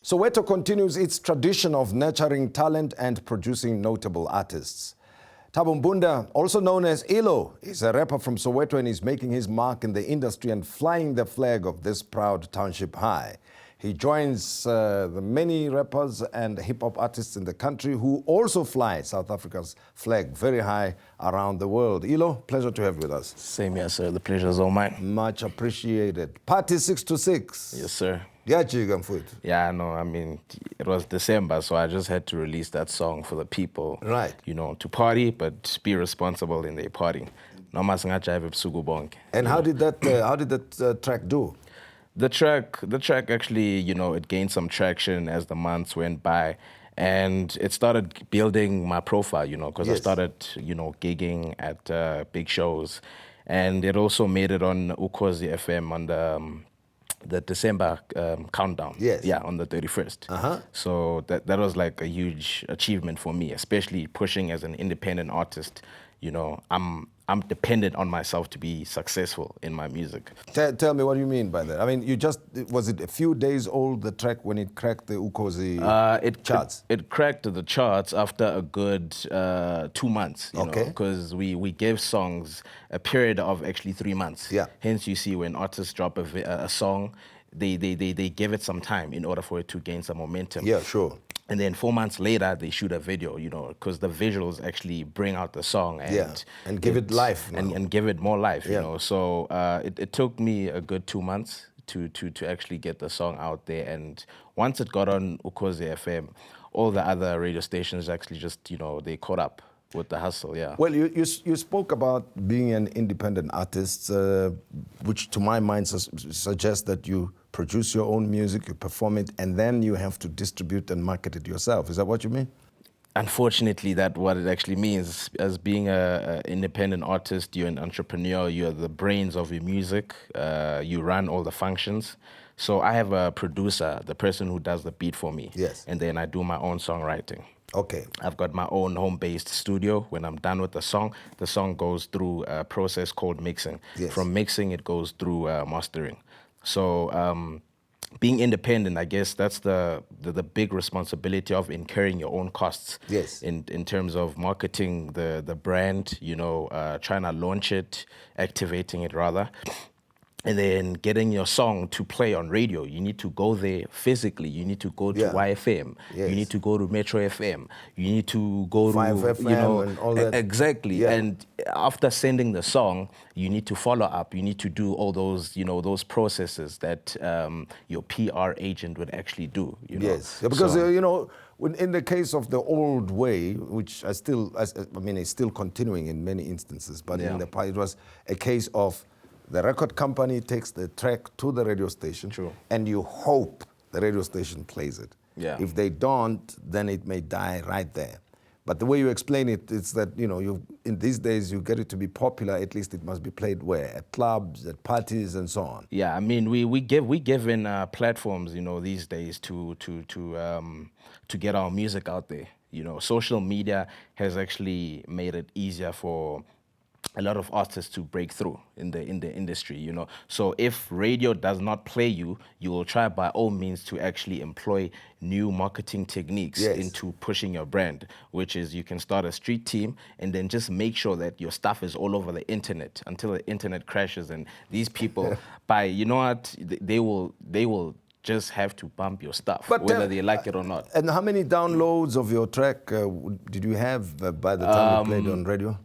Soweto continues its tradition of nurturing talent and producing notable artists. Thabo Mbunda, also known as Ilo, is a rapper from Soweto and is making his mark in the industry and flying the flag of this proud township high. He joins the many rappers and hip-hop artists in the country who also fly South Africa's flag very high around the world. Ilo, pleasure to have you with us. Same here, sir. The pleasure is all mine. Much appreciated. Party 6 to 6. Yes, sir. Yeah, I know. I mean, it was December, so I just had to release that song for the people. Right. You know, to party, but be responsible in their party. And how did that track do? The track actually, you know, it gained some traction as the months went by, and it started building my profile, you know, because I started, you know, gigging at big shows, and it also made it on Ukhozi FM on the December countdown. Yes. Yeah, on the 31st. So that was like a huge achievement for me, especially pushing as an independent artist. You know, I'm dependent on myself to be successful in my music. Tell me what you mean by that. I mean, was it a few days old, the track, when it cracked the Ukhozi charts? It cracked the charts after a good 2 months, you know, because we gave songs a period of actually 3 months. Yeah. Hence, you see when artists drop a song, they give it some time in order for it to gain some momentum. Yeah, sure. And then 4 months later, they shoot a video, you know, because the visuals actually bring out the song and give it life and give it more life, you know. So it took me a good 2 months to actually get the song out there. And once it got on Ukhozi FM, all the other radio stations actually just, you know, they caught up with the hustle, yeah. Well, you spoke about being an independent artist, which to my mind suggests that you produce your own music, you perform it, and then you have to distribute and market it yourself. Is that what you mean? Unfortunately, that's what it actually means. As being an independent artist, you're an entrepreneur, you're the brains of your music, you run all the functions. So I have a producer, the person who does the beat for me. Yes. And then I do my own songwriting. Okay. I've got my own home-based studio. When I'm done with the song goes through a process called mixing. Yes. From mixing, it goes through mastering. So being independent, I guess that's the big responsibility of incurring your own costs. Yes. In terms of marketing the brand, you know, trying to launch it, activating it rather. And then getting your song to play on radio. You need to go there physically. You need to go to YFM. Yes. You need to go to Metro FM. You need to go to 5FM, you know, and all that. Exactly. Yeah. And after sending the song, you need to follow up. You need to do all those, you know, those processes that your PR agent would actually do. You know? Yes, because you know, in the case of the old way, which I mean, it's still continuing in many instances, but in the past it was a case of the record company takes the track to the radio station. True. And you hope the radio station plays it. Yeah. If they don't, then it may die right there. But the way you explain it, it's that, you know, in these days, you get it to be popular, at least it must be played where? At clubs, at parties, and so on. Yeah, I mean, we give in platforms, you know, these days to get our music out there. You know, social media has actually made it easier for a lot of artists to break through in the industry, you know. So if radio does not play you, you will try by all means to actually employ new marketing techniques into pushing your brand, which is you can start a street team and then just make sure that your stuff is all over the internet until the internet crashes. And these people, you know what, they will just have to bump your stuff, whether they like it or not. And how many downloads of your track did you have by the time you played on radio?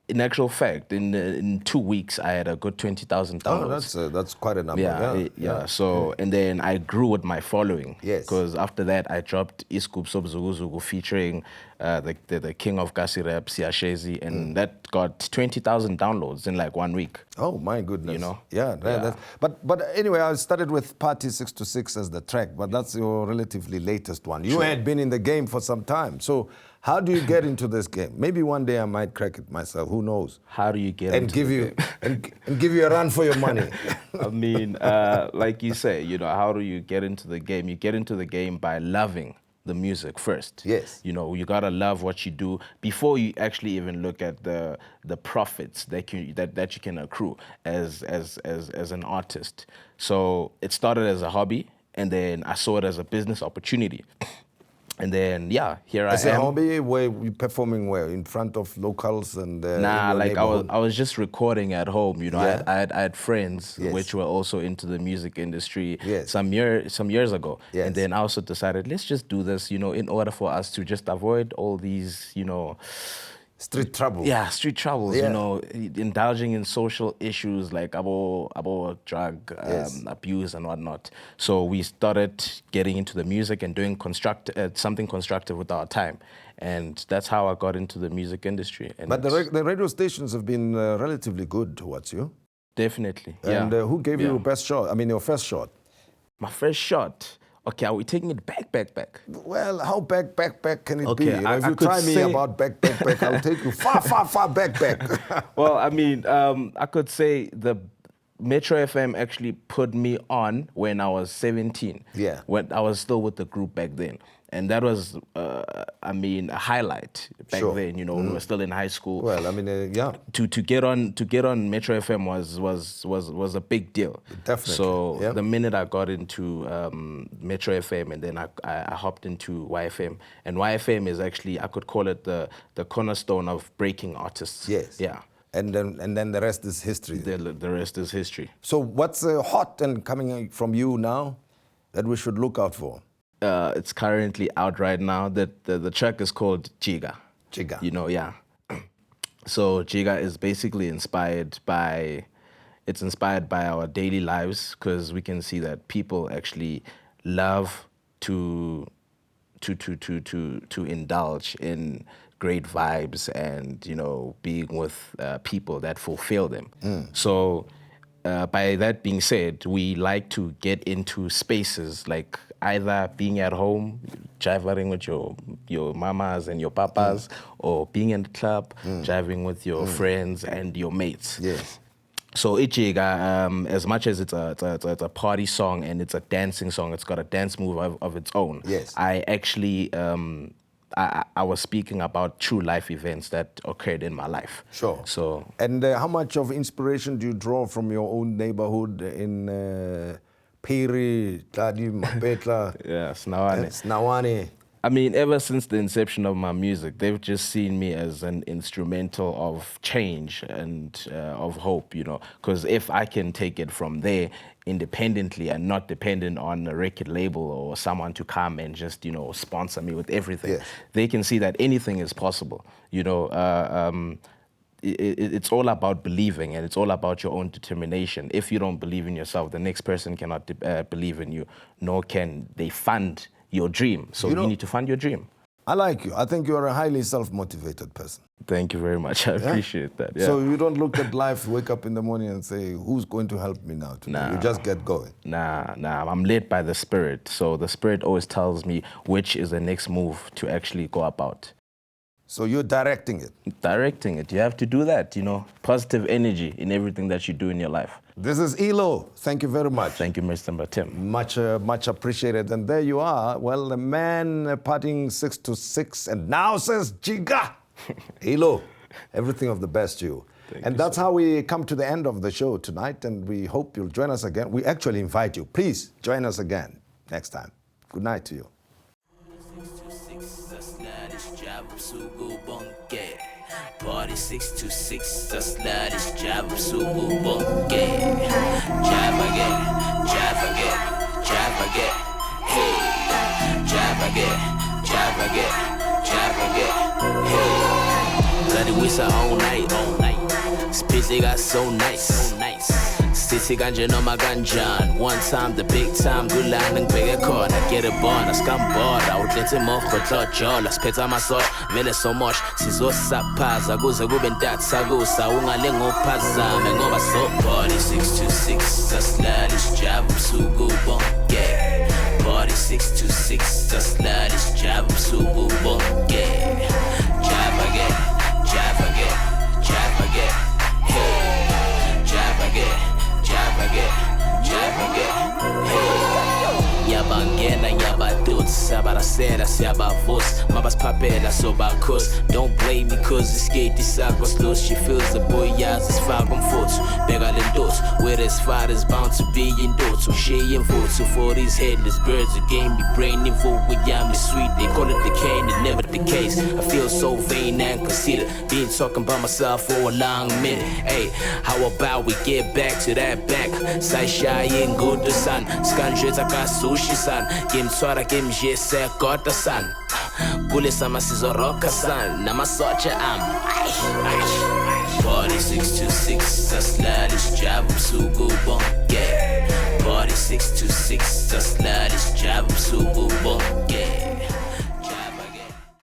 In actual fact, in 2 weeks, I had a good 20,000 downloads. Oh, that's quite a number. Yeah. So, and then I grew with my following. Yes. Because after that, I dropped Iskub Sobzuguzugu featuring the king of Kasi Rap, Siashezi, and that got 20,000 downloads in like 1 week. Oh my goodness. You know? Yeah. But anyway, I started with Party 6 to 6 as the track, but that's your relatively latest one. You had been in the game for some time. So how do you get into this game? Maybe one day I might crack it myself. Who knows? How do you get into the game? and give you a run for your money. I mean, like you say, you know, how do you get into the game? You get into the game by loving the music first. Yes. You know, you gotta love what you do before you actually even look at the profits that you can accrue as an artist. So it started as a hobby. And then I saw it as a business opportunity. And then, yeah, here As I am. a hobby, where you performing where? In front of locals and Nah, in your like neighborhood? I was just recording at home, you know. Yeah. I had friends Yes. which were also into the music industry Yes. some years ago. Yes. And then I also decided, let's just do this, you know, in order for us to just avoid all these, you know, Street trouble. yeah, street troubles, Yeah. you know, indulging in social issues like about drug Yes. abuse and whatnot. So we started getting into the music and doing something constructive with our time. And that's how I got into the music industry. And But the radio stations have been relatively good towards you. definitely, And yeah. who gave you Yeah. your best shot? I mean, your first shot. My first shot. Okay, are we taking it back? Well, how back can it Okay, be? You know, if I you could try me say- about back, I'll take you far back. Well, I mean, I could say the Metro FM actually put me on when I was 17. Yeah. When I was still with the group back then. And that was, I mean, a highlight back Sure. then, you know, when we were still in high school. Well, I mean, yeah. To get on Metro FM was a big deal. Definitely, So yeah. the minute I got into Metro FM, and then I hopped into YFM, and YFM is actually, I could call it the cornerstone of breaking artists. Yes. Yeah. And then the rest is history. The rest is history. So what's hot and coming from you now that we should look out for? It's currently out right now. The track is called Jiga. Jiga. You know, yeah. So Jiga is basically inspired by our daily lives, because we can see that people actually love to indulge in great vibes and, you know, being with people that fulfill them. So by that being said, we like to get into spaces like either being at home, jiving with your mamas and your papas, or being in the club, jiving with your friends and your mates. Yes. So Ichiga, as much as it's a party song and it's a dancing song, it's got a dance move of its own. Yes. I actually, I was speaking about true life events that occurred in my life. Sure. So. And how much of inspiration do you draw from your own neighborhood in Piri, Tladi, Mapetla, Yeah, Snawane. Snawane? I mean, ever since the inception of my music, they've just seen me as an instrumental of change and of hope, you know. Because if I can take it from there independently and not dependent on a record label or someone to come and just, you know, sponsor me with everything, Yes. they can see that anything is possible, you know. It's all about believing, and it's all about your own determination. If you don't believe in yourself, the next person cannot believe in you, nor can they fund your dream. So you need to fund your dream. I like you. I think you're a highly self-motivated person. Thank you very much. I appreciate that. Yeah. So you don't look at life, wake up in the morning and say, who's going to help me now today? You just get going. Nah. I'm led by the Spirit. So the Spirit always tells me which is the next move to actually go about. So you're directing it. Directing it. You have to do that, you know. Positive energy in everything that you do in your life. This is Elo. Thank you very much. Thank you, Mr. Tim. Much appreciated. And there you are. Well, the man partying 6 to 6 and now says Jiga. Elo, everything of the best to you. And that's how we come to the end of the show tonight. And we hope you'll join us again. We actually invite you. Please join us again next time. Good night to you. Party 626, just let this jab super bunky. Jab again, hey. Jab again, hey. Bloody whistle all night. Spizzy got so nice. Sissy ganja no maganjan. One time the big time, good line and big card. I get a bond, I scam board. I would let him off, but touch all. I spit on my sauce, mele so much. Sizo sapaza, goza guben dat sagusa. Unga lengo paza, mengoba so party 626. Just let this jab sugu bonke. Party 626. Just let this jab sugu bonke. Jab again. Hey. Jab again. Hey. Yabangena, yabadutsa. siyabarasela siyabavusa mabasiphaphela sobakhosi don't blame me cause iskate sakho slow she feels the boy yazi sifaka umfutho bheka le ntuthu where this father's bound to be intuthu ushiye imvuthu for these headless birds who gave me brain involved with yummy sweet they call it the cane and never the case I feel so vain and conceited been talking about myself for a long minute hey how about we get back to that back sayishaye ngudu san skanjwetha ka sushi san ngimthwala ngimjese kodwa san kule sama sizoroka san namasotsha am Party 626 sasilala isijabu ubusuku bonke Party 626